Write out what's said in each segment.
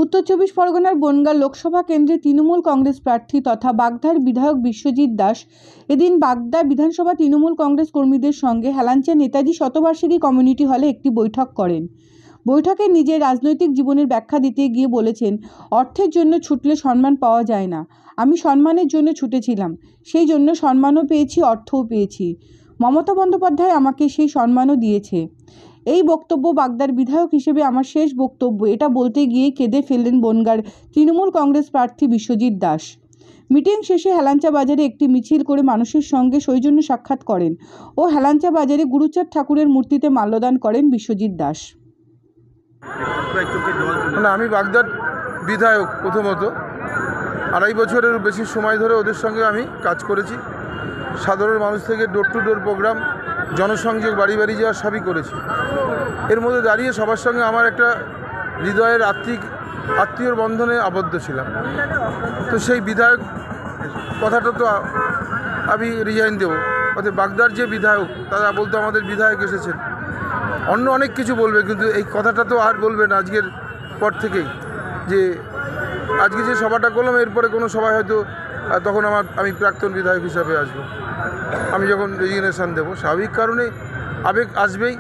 উত্তর চব্বিশ পরগনার বনগাঁ লোকসভা কেন্দ্রে তৃণমূল কংগ্রেস প্রার্থী তথা বাগদার বিধায়ক বিশ্বজিৎ দাস এদিন বাগদা বিধানসভা তৃণমূল কংগ্রেস কর্মীদের সঙ্গে হেলাঞ্চা নেতাজি শতবার্ষিকী কমিউনিটি হলে একটি বৈঠক করেন। বৈঠকে নিজের রাজনৈতিক জীবনের ব্যাখ্যা দিতে গিয়ে বলেছেন, অর্থের জন্য ছুটলে সম্মান পাওয়া যায় না। আমি সম্মানের জন্য ছুটেছিলাম, সেই জন্য সম্মানও পেয়েছি, অর্থও পেয়েছি। মমতা বন্দ্যোপাধ্যায় আমাকে সেই সম্মানও দিয়েছে। এই বক্তব্য বাগদার বিধায়ক হিসেবে আমার শেষ বক্তব্য, এটা বলতে গিয়েই কেঁদে ফেললেন বনগাঁর তৃণমূল কংগ্রেস প্রার্থী বিশ্বজিৎ দাস। মিটিং শেষে হেলাঞ্চা বাজারে একটি মিছিল করে মানুষের সঙ্গে সৌজন্য সাক্ষাৎ করেন ও হেলাঞ্চা বাজারে গুরুচাঁদ ঠাকুরের মূর্তিতে মাল্যদান করেন বিশ্বজিৎ দাস। আমি বাগদার বিধায়ক, প্রথমত 2.5 বছরের বেশি সময় ধরে ওদের সঙ্গে আমি কাজ করেছি। সাধারণ মানুষ থেকে ডোর টু ডোর প্রোগ্রাম, জনসংযোগ, বাড়ি বাড়ি যাওয়া সবই করেছি। এর মধ্যে দাঁড়িয়ে সবার সঙ্গে আমার একটা হৃদয়ের আত্মীয়র বন্ধনে আবদ্ধ ছিলাম। তো সেই বিধায়ক কথাটা তো আমি রিজাইন দেবো। অর্থাৎ বাগদার যে বিধায়ক, তারা বলতো আমাদের বিধায়ক এসেছেন, অন্য অনেক কিছু বলবে, কিন্তু এই কথাটা তো আর বলবে না আজকের পর থেকেই। যে আজকে যে সভাটা করলাম, এরপরে কোনো সভায় হয়তো তখন আমি প্রাক্তন বিধায়ক হিসাবে আসবো। আমি যখন রেজিগনেশান দেবো, স্বাভাবিক কারণে আবেগ আসবেই।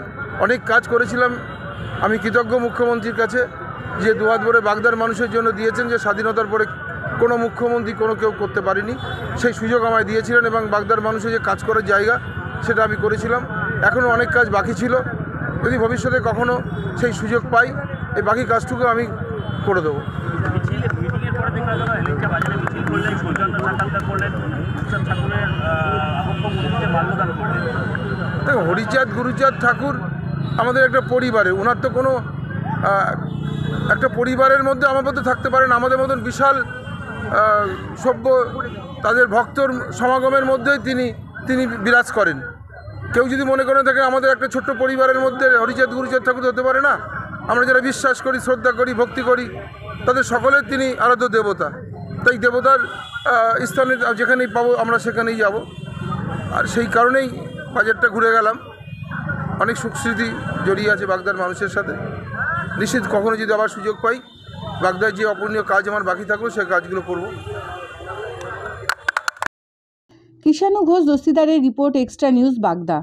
অনেক কাজ করেছিলাম। আমি কৃতজ্ঞ মুখ্যমন্ত্রীর কাছে, যে দুহাত ভরে বাগদার মানুষের জন্য দিয়েছেন, যে স্বাধীনতার পরে কোনো মুখ্যমন্ত্রী কেউ করতে পারেনি। সেই সুযোগ আমায় দিয়েছিলেন এবং বাগদার মানুষের যে কাজ করার জায়গা, সেটা আমি করেছিলাম। এখনও অনেক কাজ বাকি ছিল। যদি ভবিষ্যতে কখনও সেই সুযোগ পাই, এই বাকি কাজটুকু আমি করে দেবো। দেখো, হরিচাঁদ গুরুচাঁদ ঠাকুর আমাদের একটা পরিবারে, ওনার তো কোনো একটা পরিবারের মধ্যে আমার মধ্যে থাকতে পারেন। আমাদের মতন বিশাল সভ্য তাদের ভক্তর সমাগমের মধ্যেই তিনি বিরাজ করেন। কেউ যদি মনে করে থাকে আমাদের একটা ছোট্ট পরিবারের মধ্যে হরিচাঁদ গুরুচাঁদ ঠাকুর হতে পারে না। আমরা যারা বিশ্বাস করি, শ্রদ্ধা করি, ভক্তি করি, তাদের সকলের তিনি আরাধ্য দেবতা। তাই দেবতার স্থানে যেখানেই পাবো আমরা সেখানেই যাব। আর সেই কারণেই বাজারটা ঘুরে গেলাম। অনেক সুখস্মৃতি জড়িয়ে আছে বাগদার মানুষের সাথে। নিশ্চিত কখনো যদি আবার সুযোগ পাই, বাগদার যে অপূর্ণীয় কাজ আমার বাকি থাকলো, সেই কাজগুলো করব। কৃষাণু ঘোষ দস্তিদারের রিপোর্ট, এক্সট্রা নিউজ, বাগদা।